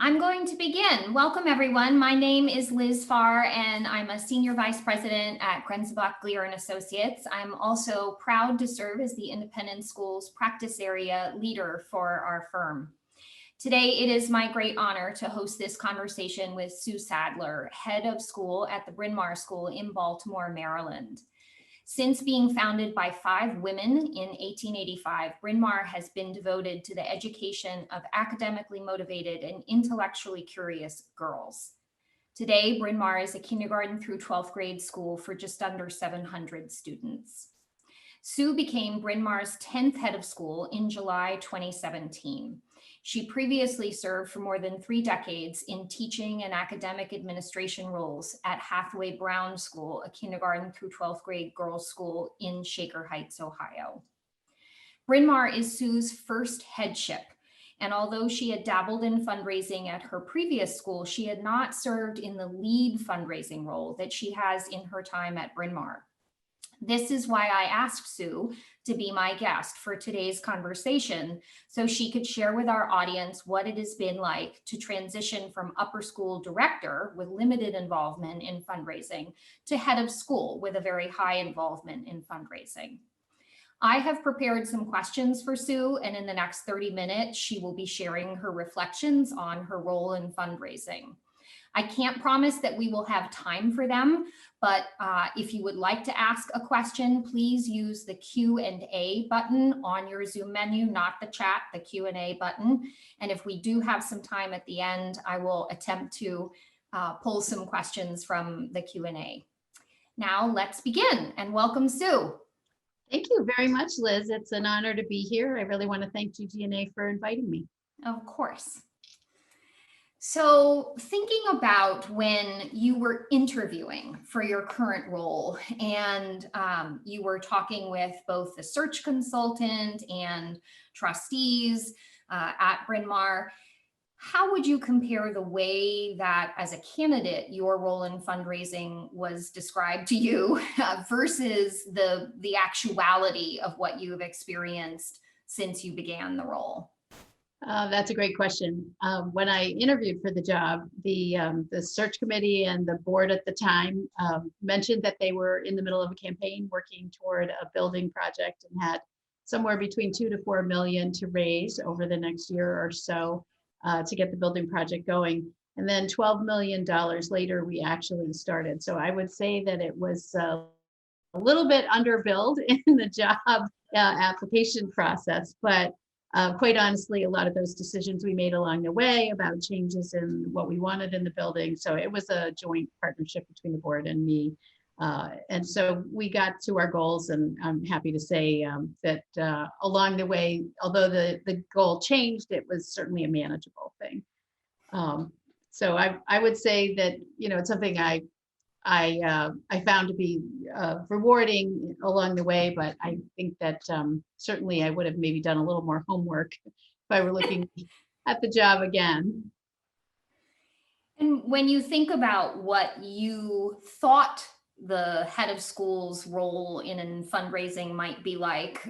I'm going to begin. Welcome, everyone. My name is Liz Farr, and I'm a Senior Vice President at Grenzebach Gleer and Associates. I'm also proud to serve as the Independent Schools Practice Area Leader for our firm. Today, it is my great honor to host this conversation with Sue Sadler, Head of School at the Bryn Mawr School in Baltimore, Maryland. Since being founded by 5 women in 1885, Bryn Mawr has been devoted to the education of academically motivated and intellectually curious girls. Today, Bryn Mawr is a kindergarten through 12th grade school for just under 700 students. Sue became Bryn Mawr's 10th head of school in July 2017. She previously served for more than 3 decades in teaching and academic administration roles at Hathaway Brown School, a kindergarten through 12th grade girls' school in Shaker Heights, Ohio. Bryn Mawr is Sue's first headship, and although she had dabbled in fundraising at her previous school, she had not served in the lead fundraising role that she has in her time at Bryn Mawr. This is why I asked Sue to be my guest for today's conversation, so she could share with our audience what it has been like to transition from upper school director with limited involvement in fundraising to head of school with a very high involvement in fundraising. I have prepared some questions for Sue, and in the next 30 minutes, she will be sharing her reflections on her role in fundraising. I can't promise that we will have time for them, but if you would like to ask a question, please use the Q&A button on your Zoom menu, not the chat, the Q&A button. And if we do have some time at the end, I will attempt to pull some questions from the Q&A. Now let's begin, and welcome, Sue. Thank you very much, Liz. It's an honor to be here. I really want to thank GGNA for inviting me. Of course. So thinking about when you were interviewing for your current role and you were talking with both the search consultant and trustees at Bryn Mawr, how would you compare the way that as a candidate, your role in fundraising was described to you versus the actuality of what you have experienced since you began the role? That's a great question. When I interviewed for the job, the search committee and the board at the time mentioned that they were in the middle of a campaign working toward a building project and had somewhere between 2 to 4 million to raise over the next year or so to get the building project going. And then $12 million later, we actually started. So I would say that it was a little bit underbilled in the job application process, but quite honestly, a lot of those decisions we made along the way about changes in what we wanted in the building. So it was a joint partnership between the board and me. And so we got to our goals, and I'm happy to say that along the way, although the goal changed, it was certainly a manageable thing. So I would say that, it's something I found to be rewarding along the way, but I think that certainly I would have maybe done a little more homework if I were looking at the job again. And when you think about what you thought the head of school's role in fundraising might be like,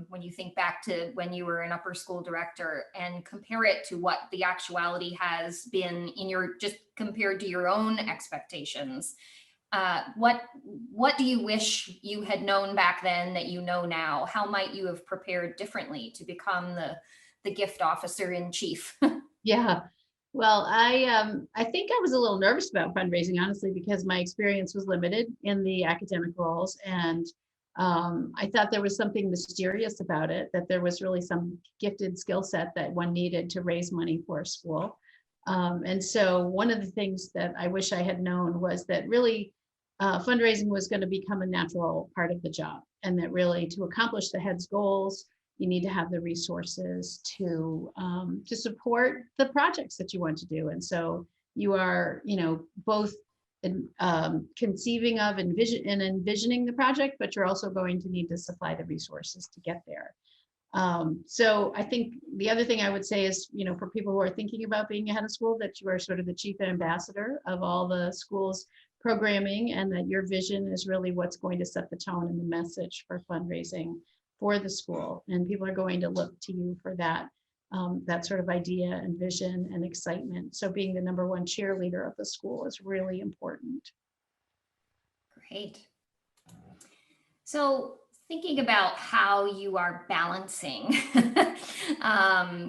when you think back to when you were an upper school director and compare it to what the actuality has been just compared to your own expectations, what do you wish you had known back then that you know now? How might you have prepared differently to become the gift officer in chief? Yeah. Well, I think I was a little nervous about fundraising, honestly, because my experience was limited in the academic roles. And I thought there was something mysterious about it, that there was really some gifted skill set that one needed to raise money for a school. And so one of the things that I wish I had known was that really fundraising was going to become a natural part of the job, and that really to accomplish the head's goals, you need to have the resources to support the projects that you want to do. And so you are, both conceiving of envisioning the project, but you're also going to need to supply the resources to get there. So I think the other thing I would say is, for people who are thinking about being a head of school, that you are sort of the chief ambassador of all the school's programming, and that your vision is really what's going to set the tone and the message for fundraising for the school. And people are going to look to you for that. that sort of idea and vision and excitement. So being the number one cheerleader of the school is really important. Great. So thinking about how you are balancing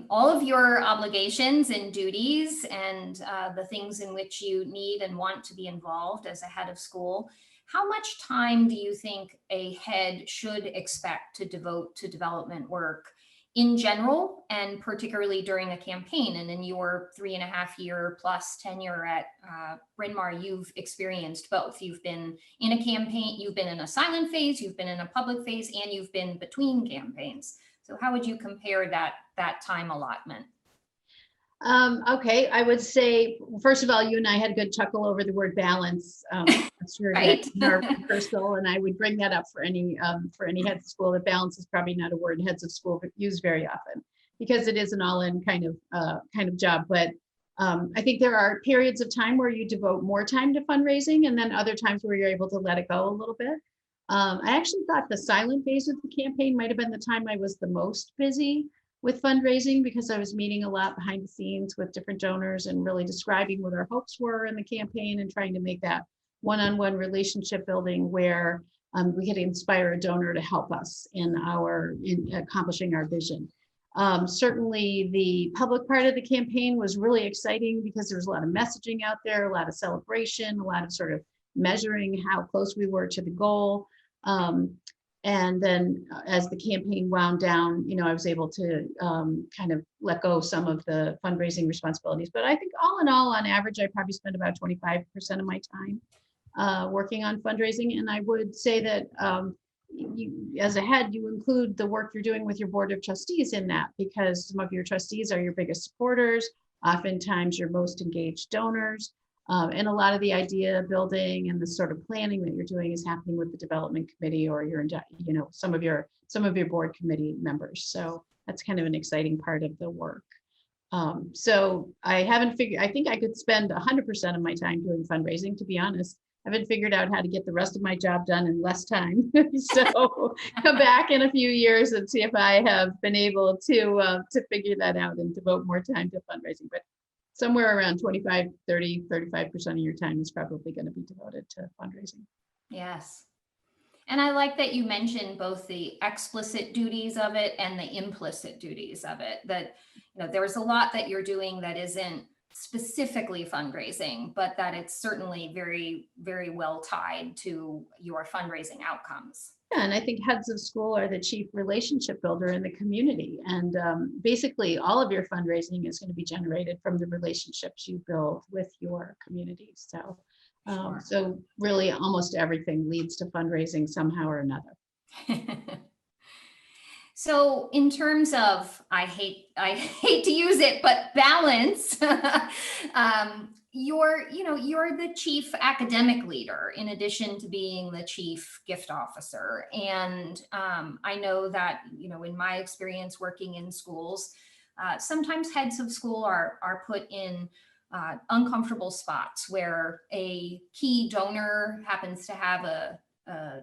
all of your obligations and duties and the things in which you need and want to be involved as a head of school, how much time do you think a head should expect to devote to development work in general, and particularly during a campaign? And in your 3.5 year plus tenure at Bryn Mawr, you've experienced both. You've been in a campaign, you've been in a silent phase, you've been in a public phase, and you've been between campaigns. So how would you compare that time allotment? Okay, I would say, first of all, you and I had a good chuckle over the word balance. That's sure Right. in our rehearsal, and I would bring that up for any heads of school. That balance is probably not a word heads of school use very often, because it is an all-in kind of job. But I think there are periods of time where you devote more time to fundraising, and then other times where you're able to let it go a little bit. I actually thought the silent phase of the campaign might have been the time I was the most busy with fundraising, because I was meeting a lot behind the scenes with different donors and really describing what our hopes were in the campaign and trying to make that one-on-one relationship building where we could inspire a donor to help us in accomplishing our vision. Certainly the public part of the campaign was really exciting because there was a lot of messaging out there, a lot of celebration, a lot of sort of measuring how close we were to the goal. And then as the campaign wound down, I was able to kind of let go some of the fundraising responsibilities. But I think all in all, on average, I probably spend about 25% of my time working on fundraising. And I would say that as a head, you include the work you're doing with your board of trustees in that, because some of your trustees are your biggest supporters, oftentimes your most engaged donors. And a lot of the idea building and the sort of planning that you're doing is happening with the development committee or some of your board committee members. So that's kind of an exciting part of the work. So I think I could spend 100% of my time doing fundraising, to be honest. I haven't figured out how to get the rest of my job done in less time. So come back in a few years and see if I have been able to figure that out and devote more time to fundraising. But somewhere around 25, 30, 35% of your time is probably going to be devoted to fundraising. Yes. And I like that you mentioned both the explicit duties of it and the implicit duties of it, that there's a lot that you're doing that isn't specifically fundraising, but that it's certainly very, very well tied to your fundraising outcomes. Yeah, and I think heads of school are the chief relationship builder in the community. And basically all of your fundraising is going to be generated from the relationships you build with your community. So, Sure. So really almost everything leads to fundraising somehow or another. So in terms of, I hate to use it, but balance, you're the chief academic leader in addition to being the chief gift officer. And I know that, in my experience working in schools, sometimes heads of school are put in uncomfortable spots where a key donor happens to have a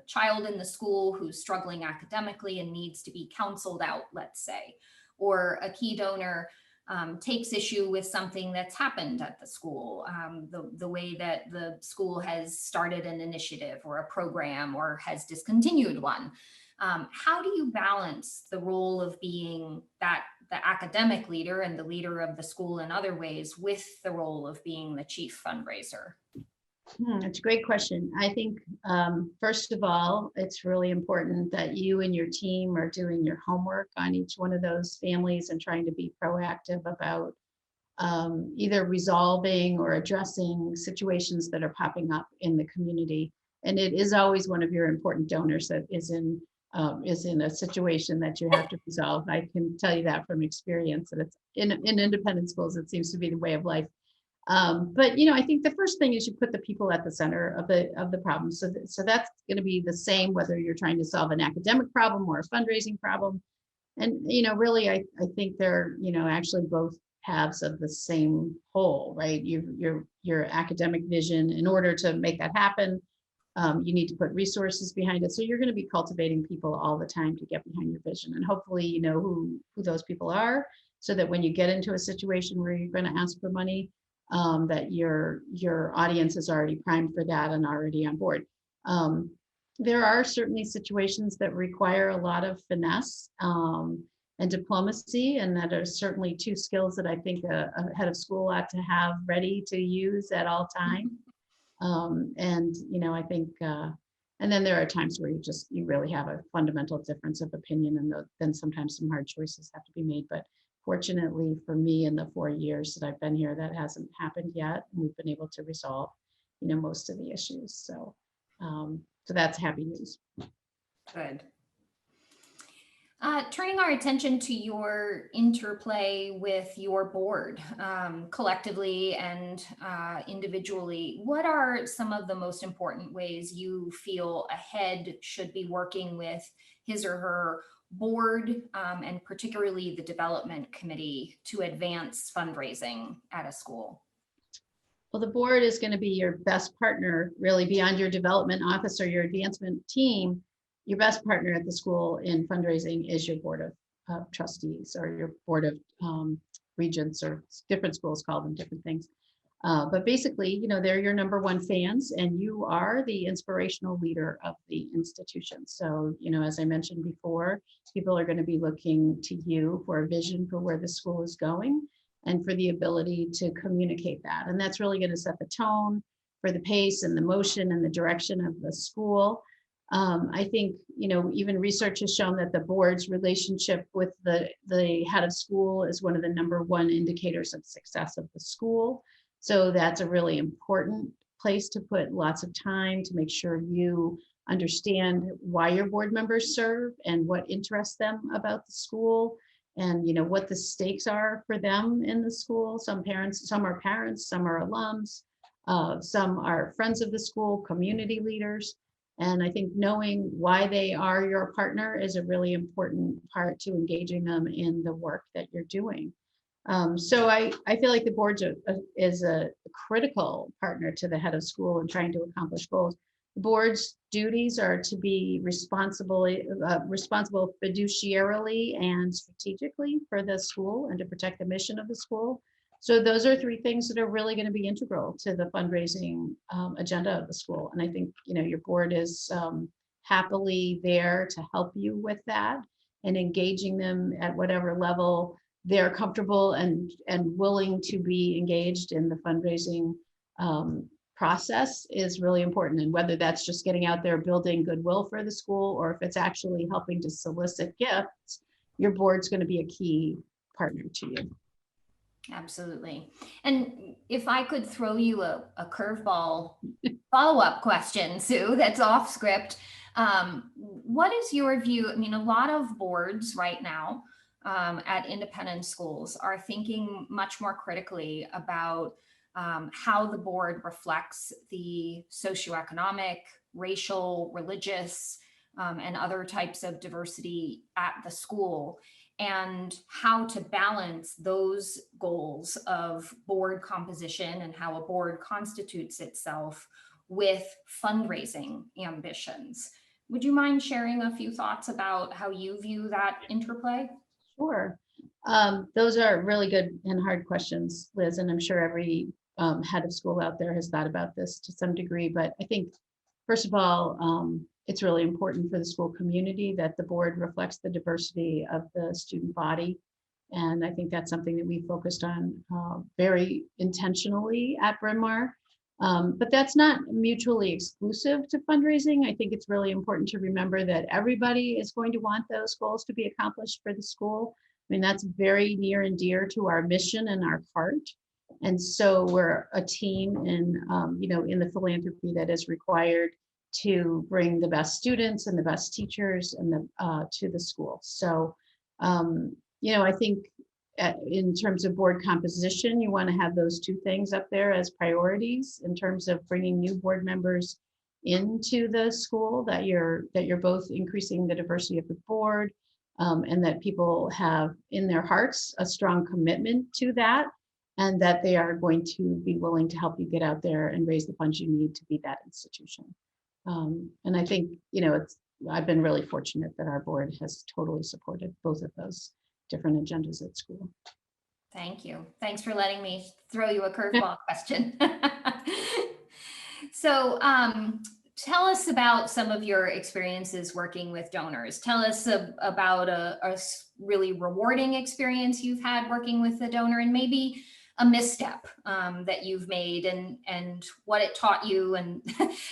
child in the school who's struggling academically and needs to be counseled out, let's say, or a key donor takes issue with something that's happened at the school, the way that the school has started an initiative or a program or has discontinued one. How do you balance the role of being the academic leader and the leader of the school in other ways with the role of being the chief fundraiser? That's a great question. I think, first of all, it's really important that you and your team are doing your homework on each one of those families and trying to be proactive about either resolving or addressing situations that are popping up in the community. And it is always one of your important donors that is in a situation that you have to resolve. I can tell you that from experience, that it's in independent schools, it seems to be the way of life. But I think the first thing is you put the people at the center of the problem. So that's going to be the same whether you're trying to solve an academic problem or a fundraising problem. And really, I think they're actually both halves of the same whole, right? Your academic vision. In order to make that happen, you need to put resources behind it. So you're going to be cultivating people all the time to get behind your vision, and hopefully you know who those people are. so that when you get into a situation where you're going to ask for money, that your audience is already primed for that and already on board. There are certainly situations that require a lot of finesse and diplomacy, and that are certainly two skills that I think a head of school ought to have ready to use at all times. And I think, and then there are times where you really have a fundamental difference of opinion, and then sometimes some hard choices have to be made. But fortunately for me, in the 4 years that I've been here, that hasn't happened yet. And we've been able to resolve, most of the issues. So, so that's happy news. Good. Turning our attention to your interplay with your board, collectively and individually, what are some of the most important ways you feel a head should be working with his or her board, and particularly the development committee, to advance fundraising at a school? Well, the board is going to be your best partner, really, beyond your development office or your advancement team. Your best partner at the school in fundraising is your board of trustees, or your board of regents, or different schools call them different things. But basically, they're your number one fans, and you are the inspirational leader of the institution. So, as I mentioned before, people are going to be looking to you for a vision for where the school is going, and for the ability to communicate that. And that's really going to set the tone for the pace and the motion and the direction of the school. I think, even research has shown that the board's relationship with the head of school is one of the number one indicators of success of the school. So that's a really important place to put lots of time to make sure you understand why your board members serve and what interests them about the school, and what the stakes are for them in the school. Some are parents, some are alums, some are friends of the school, community leaders. And I think knowing why they are your partner is a really important part to engaging them in the work that you're doing. So I feel like the board is a critical partner to the head of school in trying to accomplish goals. The board's duties are to be responsible fiduciarily and strategically for the school, and to protect the mission of the school. So those are three things that are really going to be integral to the fundraising agenda of the school. And I think, your board is happily there to help you with that, and engaging them at whatever level they're comfortable and willing to be engaged in the fundraising process is really important. And whether that's just getting out there building goodwill for the school, or if it's actually helping to solicit gifts, your board's going to be a key partner to you. Absolutely. And if I could throw you a curveball follow-up question, Sue, that's off script, what is your view? I mean, a lot of boards right now at independent schools are thinking much more critically about how the board reflects the socioeconomic, racial, religious, and other types of diversity at the school, and how to balance those goals of board composition and how a board constitutes itself with fundraising ambitions. Would you mind sharing a few thoughts about how you view that interplay? Sure. Those are really good and hard questions, Liz, and I'm sure every head of school out there has thought about this to some degree. But I think, first of all, it's really important for the school community that the board reflects the diversity of the student body. And I think that's something that we focused on very intentionally at Bryn Mawr. But that's not mutually exclusive to fundraising. I think it's really important to remember that everybody is going to want those goals to be accomplished for the school. I mean, that's very near and dear to our mission and our heart. And so we're a team in the philanthropy that is required to bring the best students and the best teachers and to the school. So, I think in terms of board composition, you want to have those two things up there as priorities in terms of bringing new board members into the school, that you're both increasing the diversity of the board, and that people have in their hearts a strong commitment to that, and that they are going to be willing to help you get out there and raise the funds you need to be that institution. And I think, I've been really fortunate that our board has totally supported both of those different agendas at school. Thank you. Thanks for letting me throw you a curveball question. So tell us about some of your experiences working with donors. Tell us about a really rewarding experience you've had working with the donor, and maybe a misstep that you've made, and what it taught you. And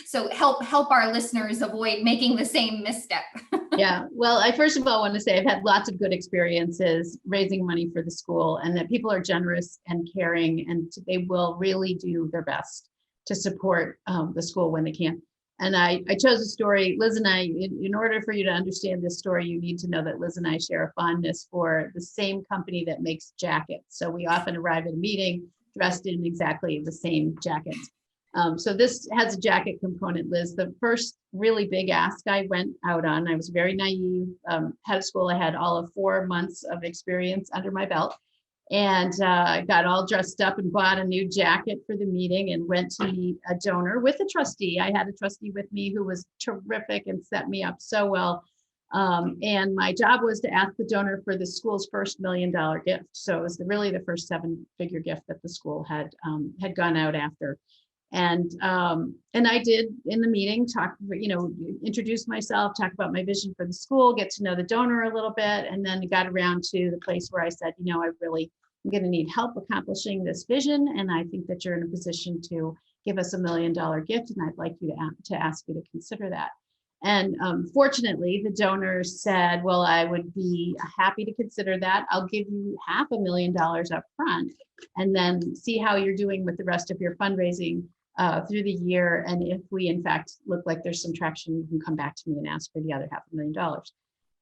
so help our listeners avoid making the same misstep. Yeah, well, I first of all want to say I've had lots of good experiences raising money for the school, and that people are generous and caring, and they will really do their best to support the school when they can. And I chose a story, Liz and I, in order for you to understand this story, you need to know that Liz and I share a fondness for the same company that makes jackets. So we often arrive at a meeting dressed in exactly the same jackets. So this has a jacket component, Liz. The first really big ask I went out on, I was very naive, head of school. I had all of 4 months of experience under my belt, and I got all dressed up and bought a new jacket for the meeting and went to meet a donor with a trustee. I had a trustee with me who was terrific and set me up so well. And my job was to ask the donor for the school's first $1 million gift. So it was really the first 7-figure gift that the school had gone out after. And I did in the meeting introduce myself, talk about my vision for the school, get to know the donor a little bit, and then got around to the place where I said, I'm going to need help accomplishing this vision, and I think that you're in a position to give us $1 million gift, and I'd like you to ask you to consider that. And fortunately, the donor said, well, I would be happy to consider that. I'll give you $500,000 up front, and then see how you're doing with the rest of your fundraising through the year. And if we, in fact, look like there's some traction, you can come back to me and ask for the other $500,000.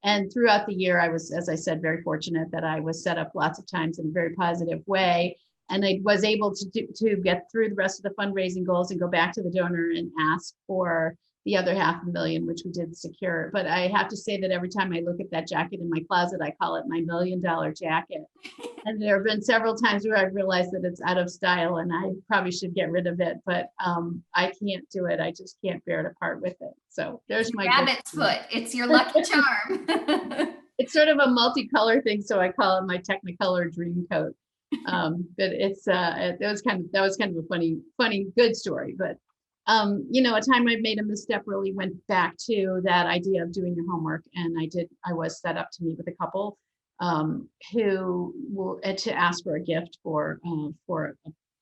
And throughout the year, I was, as I said, very fortunate that I was set up lots of times in a very positive way. And I was able to get through the rest of the fundraising goals and go back to the donor and ask for the other $500,000, which we did secure. But I have to say that every time I look at that jacket in my closet, I call it my $1 million jacket. And there have been several times where I've realized that it's out of style and I probably should get rid of it, but I can't do it. I just can't bear to part with it. So there's my rabbit's foot. It's your lucky charm. It's sort of a multicolor thing, so I call it my Technicolor dream coat. But it's that was kind of a funny good story. But a time I made a misstep really went back to that idea of doing your homework, and I was set up to meet with a couple who were to ask for a gift for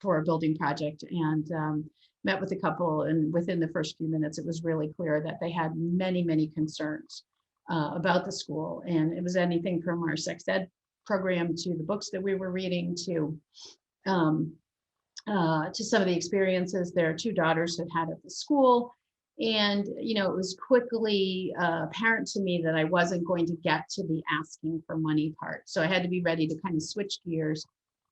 a building project, and met with a couple, and within the first few minutes it was really clear that they had many concerns about the school, and it was anything from our sex ed program to the books that we were reading to some of the experiences their 2 daughters had at the school. And, it was quickly apparent to me that I wasn't going to get to the asking for money part. So I had to be ready to kind of switch gears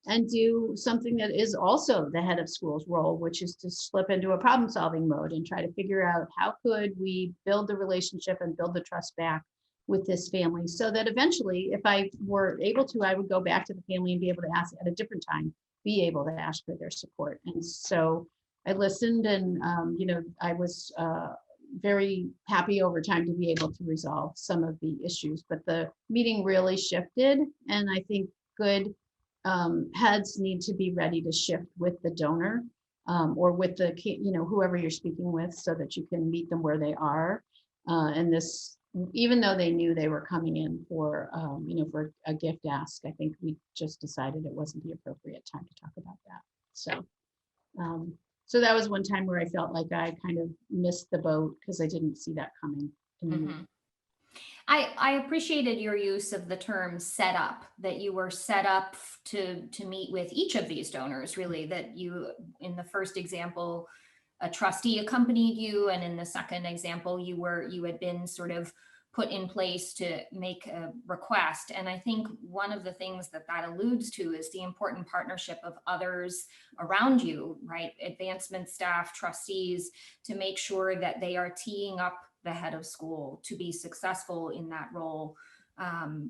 and do something that is also the head of school's role, which is to slip into a problem solving mode and try to figure out how could we build the relationship and build the trust back with this family, so that eventually, if I were able to, I would go back to the family and be able to ask at a different time, be able to ask for their support. And so I listened, and I was very happy over time to be able to resolve some of the issues. But the meeting really shifted, and I think good heads need to be ready to shift with the donor or with the whoever you're speaking with, so that you can meet them where they are. And this, even though they knew they were coming in for for a gift ask, I think we just decided it wasn't the appropriate time to talk about that. So that was one time where I felt like I kind of missed the boat because I didn't see that coming. Mm-hmm. I appreciated your use of the term set up, that you were set up to meet with each of these donors, really, that you, in the first example, a trustee accompanied you, and in the second example, you had been sort of put in place to make a request. And I think one of the things that alludes to is the important partnership of others around you, right? Advancement staff, trustees, to make sure that they are teeing up the head of school to be successful in that role.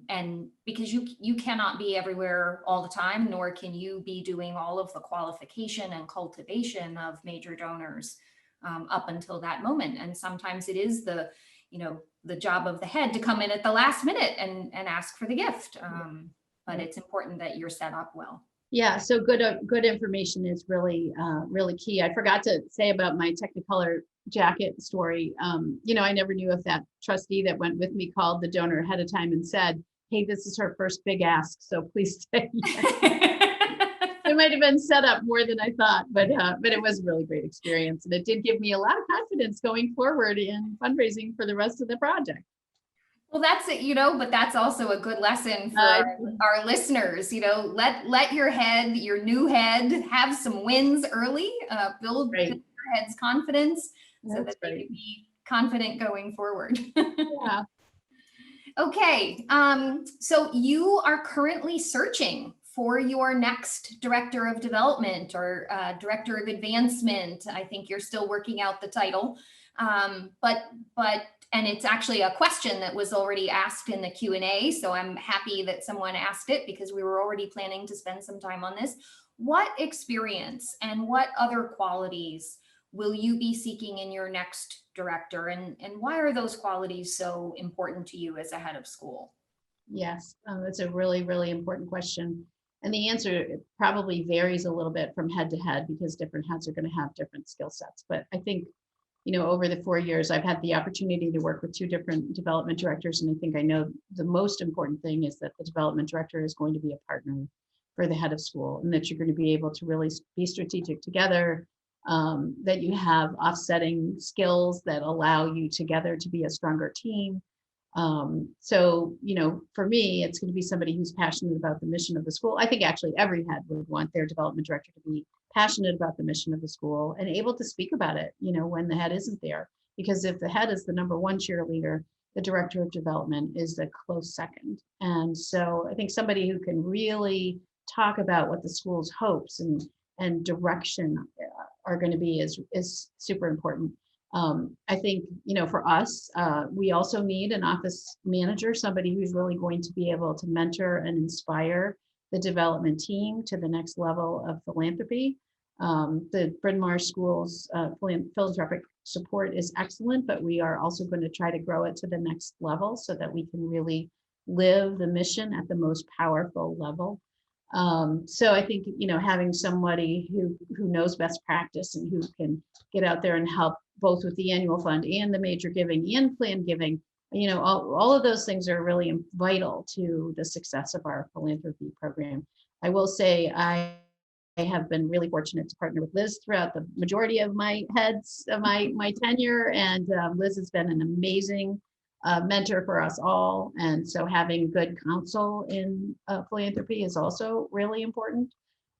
And because you cannot be everywhere all the time, nor can you be doing all of the qualification and cultivation of major donors up until that moment. And sometimes it is the job of the head to come in at the last minute and ask for the gift. but it's important that you're set up well. Yeah, so good information is really really key. I forgot to say about my Technicolor jacket story. I never knew if that trustee that went with me called the donor ahead of time and said, "Hey, this is her first big ask, so please stay." It might have been set up more than I thought, but it was a really great experience, and it did give me a lot of confidence going forward in fundraising for the rest of the project. Well, that's it, but that's also a good lesson for our listeners. Let your new head, have some wins early, build Right. your head's confidence so That's that they right. can be confident going forward. Yeah. Okay, so you are currently searching for your next director of development or director of advancement. I think you're still working out the title, and it's actually a question that was already asked in the Q&A. So I'm happy that someone asked it because we were already planning to spend some time on this. What experience and what other qualities will you be seeking in your next director, and why are those qualities so important to you as a head of school? Yes, it's a really, really important question. And the answer probably varies a little bit from head to head because different heads are going to have different skill sets. But I think, over the 4 years, I've had the opportunity to work with 2 different development directors. And I think I know the most important thing is that the development director is going to be a partner for the head of school, and that you're going to be able to really be strategic together, that you have offsetting skills that allow you together to be a stronger team. So, for me, it's going to be somebody who's passionate about the mission of the school. I think actually every head would want their development director to be passionate about the mission of the school and able to speak about it, when the head isn't there. Because if the head is the number one cheerleader, the director of development is a close second. And so I think somebody who can really talk about what the school's hopes and direction are going to be is super important. I think, for us, we also need an office manager, somebody who's really going to be able to mentor and inspire the development team to the next level of philanthropy. The Bryn Mawr School's philanthropic support is excellent, but we are also going to try to grow it to the next level so that we can really live the mission at the most powerful level. So I think, having somebody who knows best practice and who can get out there and help both with the annual fund and the major giving and planned giving, all of those things are really vital to the success of our philanthropy program. I will say I have been really fortunate to partner with Liz throughout the majority of my my tenure, and Liz has been an amazing mentor for us all. And so having good counsel in philanthropy is also really important.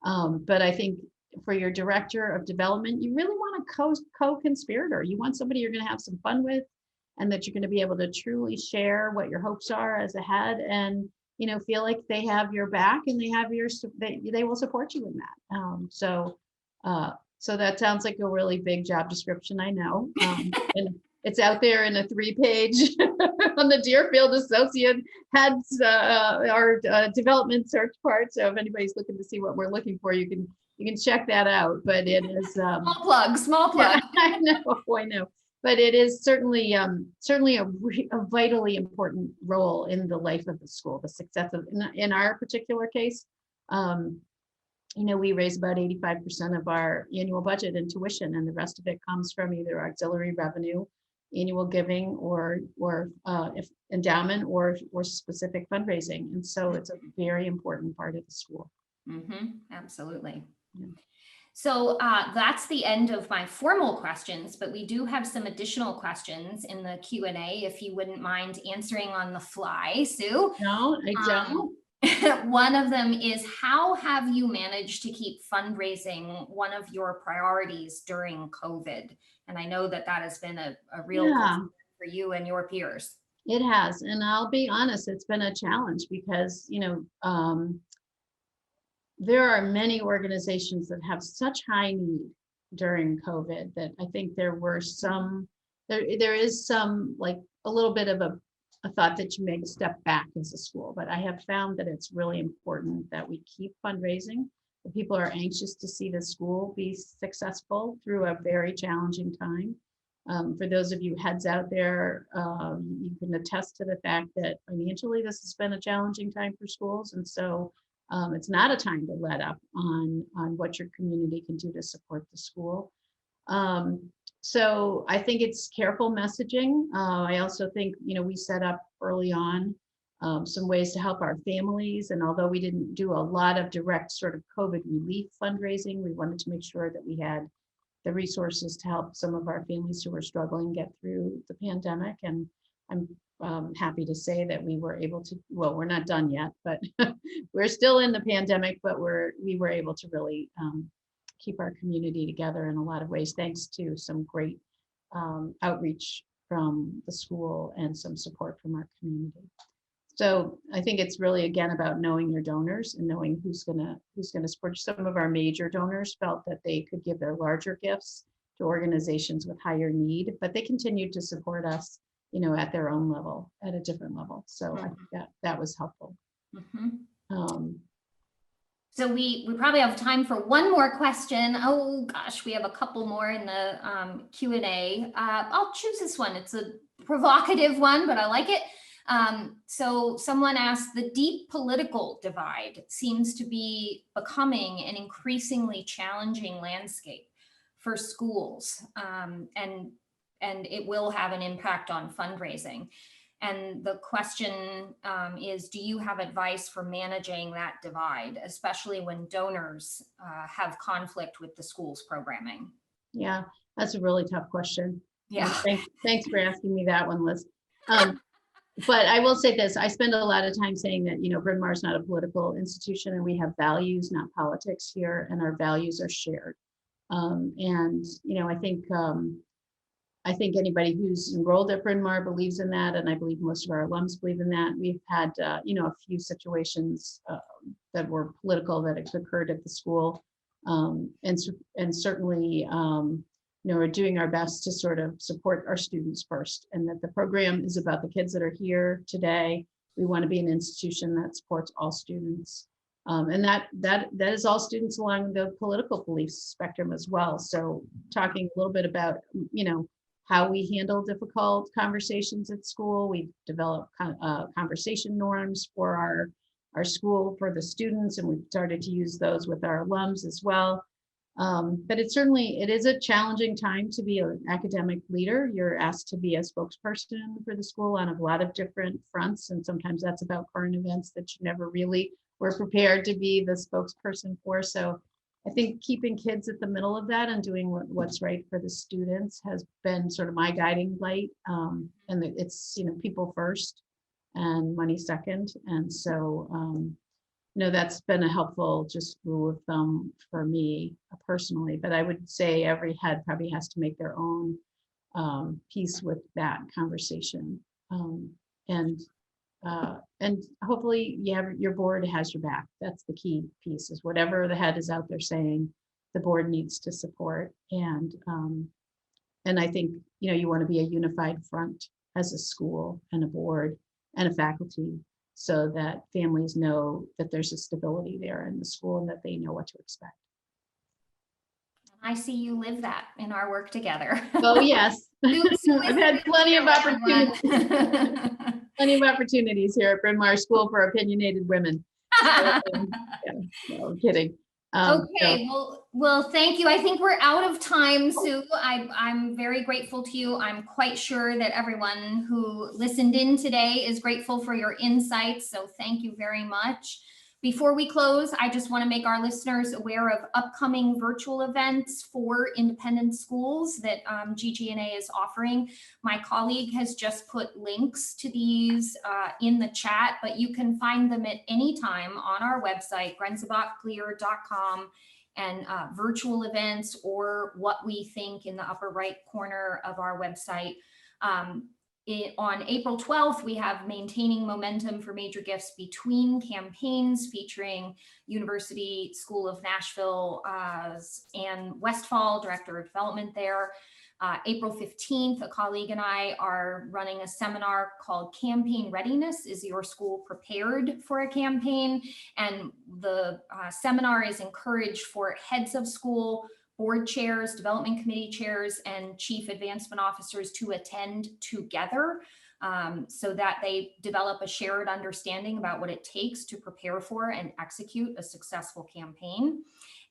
But I think for your director of development, you really want a co-conspirator. You want somebody you're going to have some fun with, and that you're going to be able to truly share what your hopes are as a head, and feel like they have your back and they will support you in that. So that sounds like a really big job description, I know. And it's out there in a 3-page on the Deerfield Associate Heads our development search part. So if anybody's looking to see what we're looking for, you can check that out. But it is small plug. I know. But it is certainly a vitally important role in the life of the school, the success of in our particular case. We raise about 85% of our annual budget in tuition, and the rest of it comes from either auxiliary revenue, annual giving, or if endowment or specific fundraising. And so it's a very important part of the school. Absolutely. Yeah. So that's the end of my formal questions, but we do have some additional questions in the Q&A if you wouldn't mind answering on the fly, Sue. No, I don't. One of them is, how have you managed to keep fundraising one of your priorities during COVID? And I know that has been a real concern for you and your peers. It has. And I'll be honest, it's been a challenge because, there are many organizations that have such high need during COVID that I think there is some like a little bit of a thought that you may step back as a school. But I have found that it's really important that we keep fundraising. The people are anxious to see the school be successful through a very challenging time. For those of you heads out there, you can attest to the fact that financially this has been a challenging time for schools. And so it's not a time to let up on what your community can do to support the school. So I think it's careful messaging. I also think, we set up early on some ways to help our families. And although we didn't do a lot of direct sort of COVID relief fundraising, we wanted to make sure that we had the resources to help some of our families who were struggling get through the pandemic. And I'm happy to say that we were able to, well, we're not done yet, but we're still in the pandemic, but we were able to really keep our community together in a lot of ways, thanks to some great outreach from the school and some support from our community. So I think it's really, again, about knowing your donors and knowing who's gonna support. Some of our major donors felt that they could give their larger gifts to organizations with higher need, but they continued to support us, at their own level, at a different level. So I think that was helpful. So we probably have time for one more question. Oh gosh, we have a couple more in the Q&A. I'll choose this one. It's a provocative one, but I like it. So someone asked, the deep political divide seems to be becoming an increasingly challenging landscape for schools, and it will have an impact on fundraising. And the question is, do you have advice for managing that divide, especially when donors have conflict with the school's programming? Yeah, that's a really tough question. Yeah. Thanks for asking me that one, Liz. But I will say this, I spend a lot of time saying that, Bryn Mawr is not a political institution and we have values, not politics here, and our values are shared. And, I think anybody who's enrolled at Bryn Mawr believes in that, and I believe most of our alums believe in that. We've had, a few situations that were political that occurred at the school, and certainly, we're doing our best to sort of support our students first, and that the program is about the kids that are here today. We want to be an institution that supports all students, and that is all students along the political beliefs spectrum as well. So talking a little bit about, how we handle difficult conversations at school. We've developed conversation norms for our school for the students, and we've started to use those with our alums as well. But it is a challenging time to be an academic leader. You're asked to be a spokesperson for the school on a lot of different fronts, and sometimes that's about current events that you never really were prepared to be the spokesperson for. So I think keeping kids at the middle of that and doing what's right for the students has been sort of my guiding light. And it's, people first and money second. And so, that's been a helpful just rule of thumb for me personally. But I would say every head probably has to make their own peace with that conversation. And hopefully your board has your back. That's the key piece, is whatever the head is out there saying, the board needs to support. And I think, you want to be a unified front as a school and a board and a faculty, so that families know that there's a stability there in the school and that they know what to expect. I see you live that in our work together. Oh, yes. I've had plenty of opportunities. Plenty of opportunities here at Bryn Mawr School for Opinionated Women. No, I'm kidding. Okay, well, thank you. I think we're out of time, Sue. I'm very grateful to you. I'm quite sure that everyone who listened in today is grateful for your insights. So thank you very much. Before we close, I just want to make our listeners aware of upcoming virtual events for independent schools that GGNA is offering. My colleague has just put links to these in the chat, but you can find them at any time on our website, grenzebachglier.com, and virtual events, or what we think, in the upper right corner of our website. On April 12th, we have Maintaining Momentum for Major Gifts Between Campaigns, featuring University School of Nashville Ann Westfall, Director of Development there. April 15th, a colleague and I are running a seminar called Campaign Readiness. Is your school prepared for a campaign? And the seminar is encouraged for heads of school, board chairs, development committee chairs, and chief advancement officers to attend together, so that they develop a shared understanding about what it takes to prepare for and execute a successful campaign.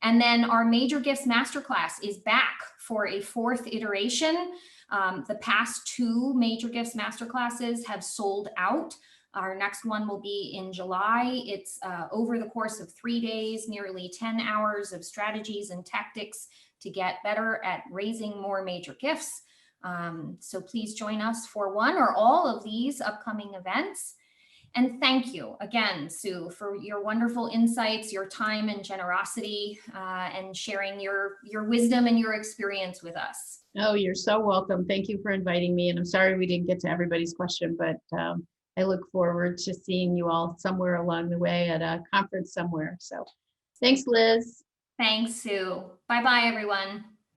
And then our Major Gifts Masterclass is back for a fourth iteration. The past two Major Gifts Masterclasses have sold out. Our next one will be in July. It's over the course of 3 days, nearly 10 hours of strategies and tactics to get better at raising more major gifts. So please join us for one or all of these upcoming events. And thank you again, Sue, for your wonderful insights, your time and generosity, and sharing your wisdom and your experience with us. Oh, you're so welcome. Thank you for inviting me. And I'm sorry we didn't get to everybody's question, but I look forward to seeing you all somewhere along the way at a conference somewhere. So thanks, Liz. Thanks, Sue. Bye-bye, everyone.